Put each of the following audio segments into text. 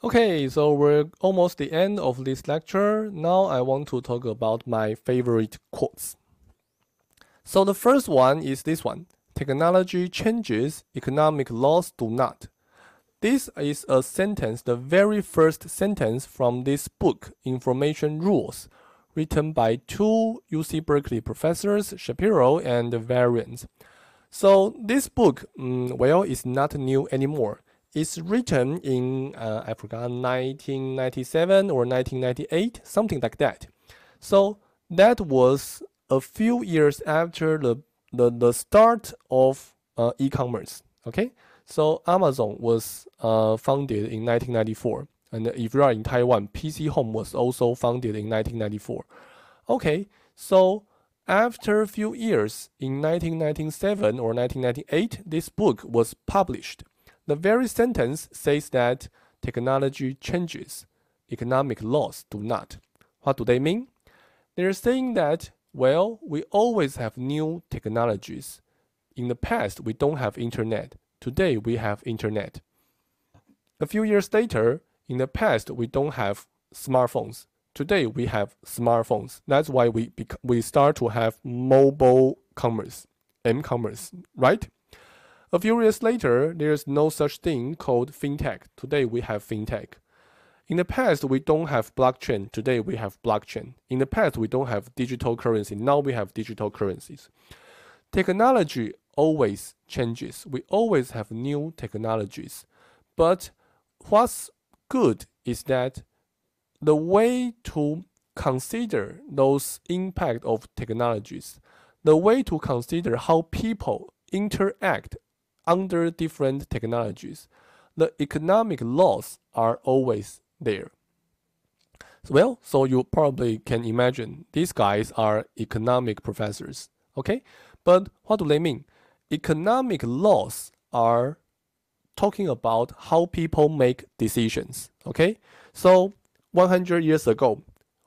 Okay, so we're almost the end of this lecture. Now I want to talk about my favorite quotes. So the first one is this one. Technology changes, economic laws do not. This is a sentence, the very first sentence from this book, Information Rules, written by two UC Berkeley professors, Shapiro and Varian. So this book, well, is not new anymore. It's written in, I forgot, 1997 or 1998, something like that. So that was a few years after the start of e-commerce. Okay, so Amazon was founded in 1994, and if you are in Taiwan, PC Home was also founded in 1994. Okay, so after a few years, in 1997 or 1998, this book was published. The very sentence says that technology changes, economic laws do not. What do they mean? They're saying that, well, we always have new technologies. In the past, we don't have internet. Today, we have internet. A few years later, in the past, we don't have smartphones. Today, we have smartphones. That's why we start to have mobile commerce, m-commerce, right? A few years later, there's no such thing called fintech. Today, we have fintech. In the past, we don't have blockchain. Today, we have blockchain. In the past, we don't have digital currency. Now we have digital currencies. Technology always changes. We always have new technologies. But what's good is that the way to consider those impact of technologies, the way to consider how people interact under different technologies, the economic laws are always there. Well, so you probably can imagine these guys are economic professors, okay? But what do they mean? Economic laws are talking about how people make decisions, okay? So 100 years ago,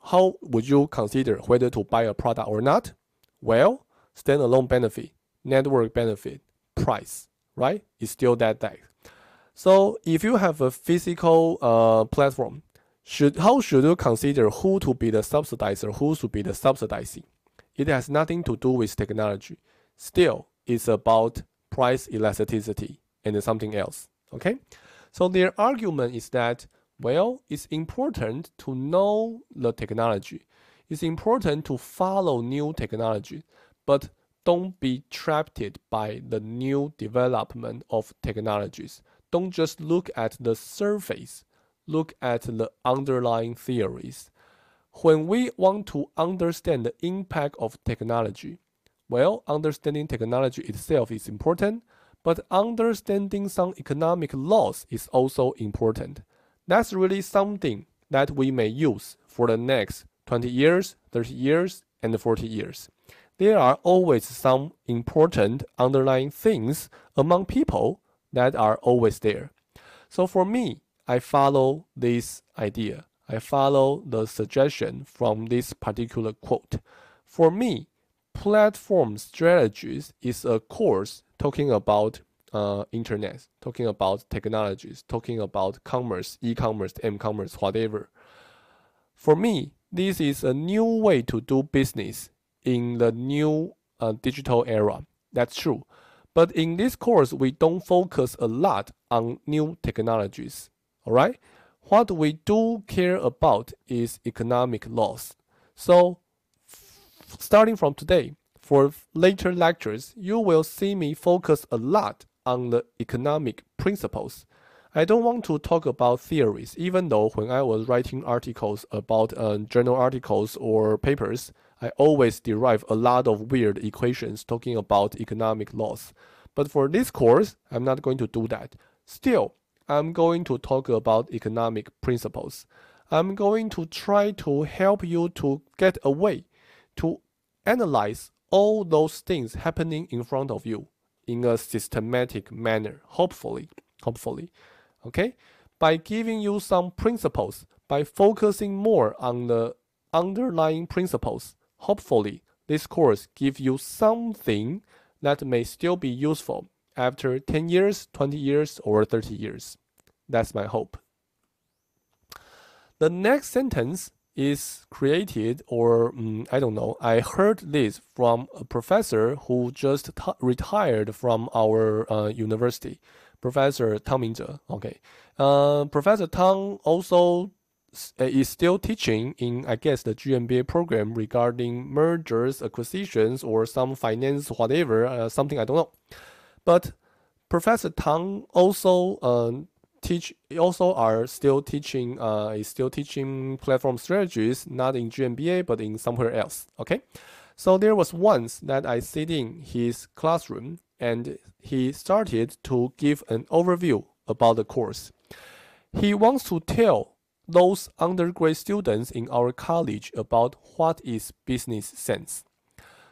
how would you consider whether to buy a product or not? Well, standalone benefit, network benefit, price, right? It's still that. So if you have a physical platform, how should you consider who to be the subsidizer, who should be the subsidizee? It has nothing to do with technology. Still, it's about price elasticity and something else. Okay? So their argument is that, well, it's important to know the technology. It's important to follow new technology, but don't be trapped by the new development of technologies. Don't just look at the surface. Look at the underlying theories. When we want to understand the impact of technology, well, understanding technology itself is important, but understanding some economic laws is also important. That's really something that we may use for the next 20 years, 30 years, and 40 years. There are always some important underlying things among people that are always there. So for me, I follow this idea. I follow the suggestion from this particular quote. For me, platform strategies is a course talking about internet, talking about technologies, talking about commerce, e-commerce, m-commerce, whatever. For me, this is a new way to do business in the new digital era. That's true. But in this course, we don't focus a lot on new technologies. All right? What we do care about is economic laws. So, starting from today, for later lectures, you will see me focus a lot on the economic principles. I don't want to talk about theories, even though when I was writing articles about journal articles or papers, I always derive a lot of weird equations talking about economic laws. But for this course, I'm not going to do that. Still, I'm going to talk about economic principles. I'm going to try to help you to get a way to analyze all those things happening in front of you in a systematic manner, hopefully. Okay? By giving you some principles, by focusing more on the underlying principles, hopefully this course gives you something that may still be useful after 10 years, 20 years, or 30 years. That's my hope. The next sentence is created, or I don't know. I heard this from a professor who just retired from our university, Professor Tang Mingzhe. Okay, Professor Tang also is still teaching in, I guess, the GMBA program regarding mergers, acquisitions, or some finance, whatever, something I don't know. But Professor Tang also are still teaching is still teaching platform strategies, not in GMBA but in somewhere else. Okay, so there was once that I sit in his classroom and he started to give an overview about the course. He wants to tell those undergrad students in our college about what is business sense.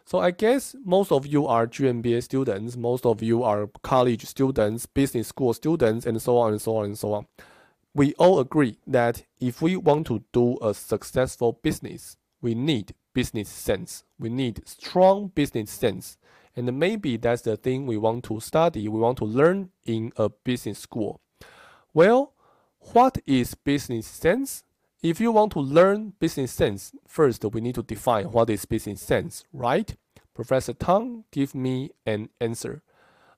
So I guess most of you are GMBA students, most of you are college students, business school students, and so on and so on and so on. We all agree that if we want to do a successful business, we need business sense. We need strong business sense. And maybe that's the thing we want to study, we want to learn in a business school. Well, what is business sense? If you want to learn business sense, first we need to define what is business sense, right? Professor Tang give me an answer.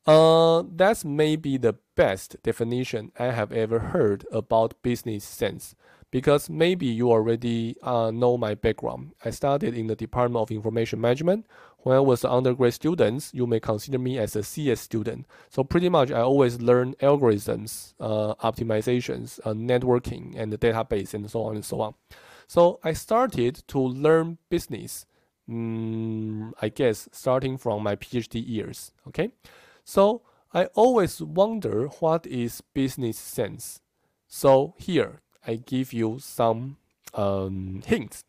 That's maybe the best definition I have ever heard about business sense, because maybe you already know my background. I studied in the Department of Information Management. When I was an undergrad student, you may consider me as a CS student. So pretty much I always learn algorithms, optimizations, networking, and the database, and so on and so on. So I started to learn business, I guess, starting from my PhD years, okay? So I always wonder what is business sense. So here, I give you some hints.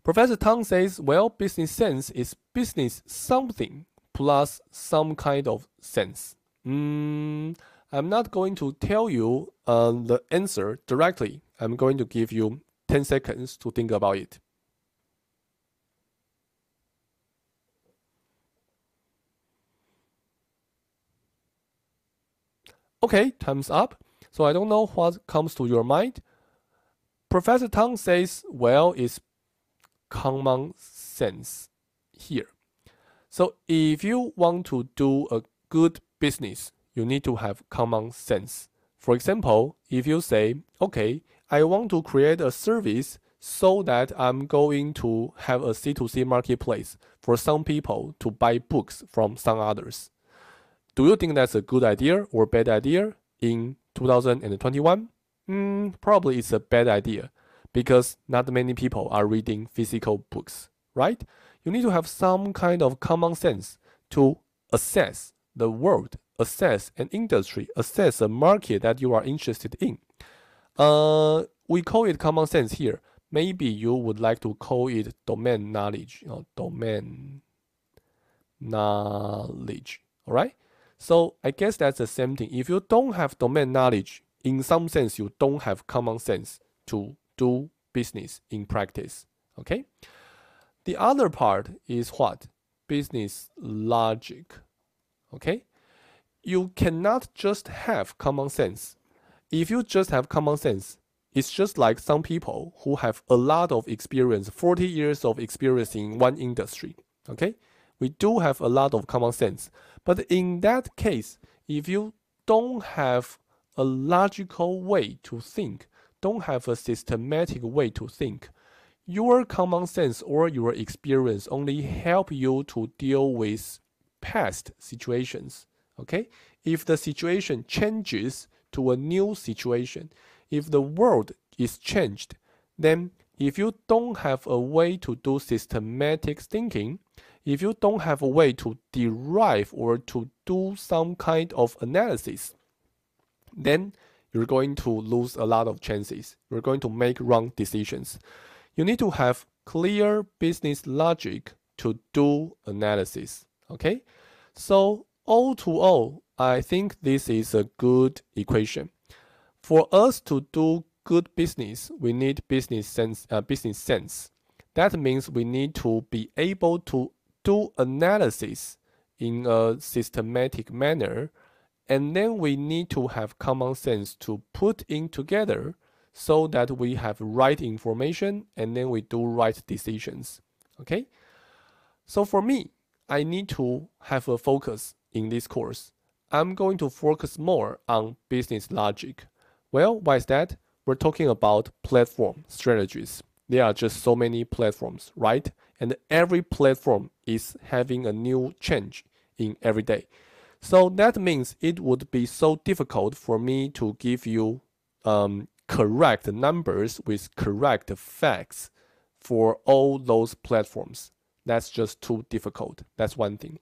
Professor Tang says, well, business sense is business something plus some kind of sense. I'm not going to tell you the answer directly. I'm going to give you 10 seconds to think about it. Okay, time's up. So I don't know what comes to your mind. Professor Tang says, well, it's common sense here. So if you want to do a good business, you need to have common sense. For example, if you say, okay, I want to create a service so that I'm going to have a C2C marketplace for some people to buy books from some others. Do you think that's a good idea or bad idea in 2021? Probably it's a bad idea because not many people are reading physical books, right? You need to have some kind of common sense to assess the world, assess an industry, assess a market that you are interested in. We call it common sense here. Maybe you would like to call it domain knowledge, domain knowledge, all right? So I guess that's the same thing. If you don't have domain knowledge, in some sense, you don't have common sense to do business in practice, okay? The other part is what? Business logic, okay? You cannot just have common sense. If you just have common sense, it's just like some people who have a lot of experience, 40 years of experience in one industry, okay? We do have a lot of common sense. But in that case, if you don't have a logical way to think, don't have a systematic way to think, your common sense or your experience only help you to deal with past situations, okay? If the situation changes to a new situation, if the world is changed, then if you don't have a way to do systematic thinking, if you don't have a way to derive or to do some kind of analysis, then you're going to lose a lot of chances. You're going to make wrong decisions. You need to have clear business logic to do analysis, okay? So all to all, I think this is a good equation. For us to do good business, we need business sense. That means we need to be able to do analysis in a systematic manner, and then we need to have common sense to put in together so that we have right information and then we do right decisions. Okay? So for me, I need to have a focus in this course. I'm going to focus more on business logic. Well, why is that? We're talking about platform strategies. There are just so many platforms, right? And every platform is having a new change in every day. So that means it would be so difficult for me to give you correct numbers with correct facts for all those platforms. That's just too difficult. That's one thing.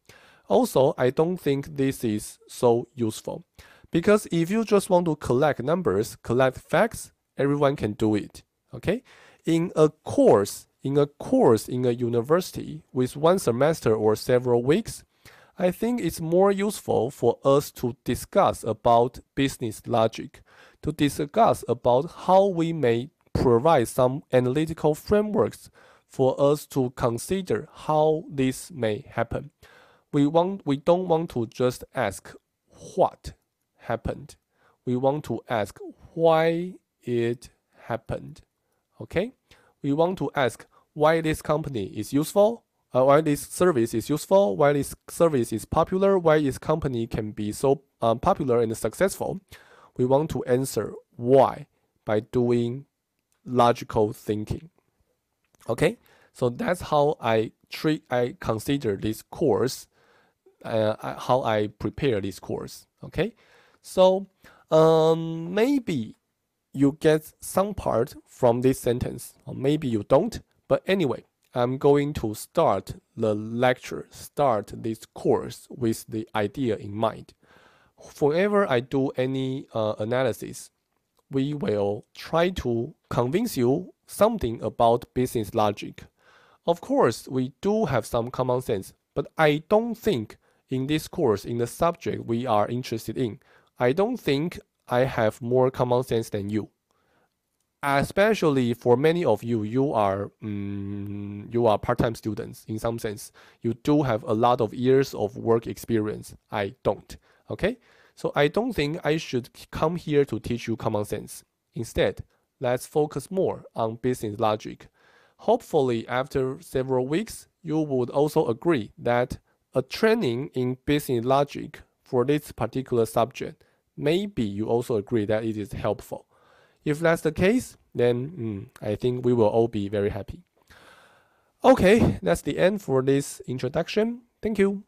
Also, I don't think this is so useful because if you just want to collect numbers, collect facts, everyone can do it. Okay? In a course in a university with one semester or several weeks, I think it's more useful for us to discuss about business logic, to discuss about how we may provide some analytical frameworks for us to consider how this may happen. We don't want to just ask what happened. We want to ask why it happened. Okay? We want to ask why this company is useful, why this service is useful, why this service is popular, why this company can be so popular and successful. We want to answer why by doing logical thinking. Okay, so that's how I consider this course, how I prepare this course. Okay, so maybe you get some part from this sentence, or maybe you don't. But anyway, I'm going to start the lecture, start this course with the idea in mind. Whenever I do any analysis, we will try to convince you something about business logic. Of course, we do have some common sense, but I don't think in this course, in the subject we are interested in, I don't think I have more common sense than you. Especially for many of you, you are part-time students in some sense. You do have a lot of years of work experience. I don't. Okay, so I don't think I should come here to teach you common sense. Instead, let's focus more on business logic. Hopefully, after several weeks, you would also agree that a training in business logic for this particular subject, maybe you also agree that it is helpful. If that's the case, then I think we will all be very happy. Okay, that's the end for this introduction. Thank you.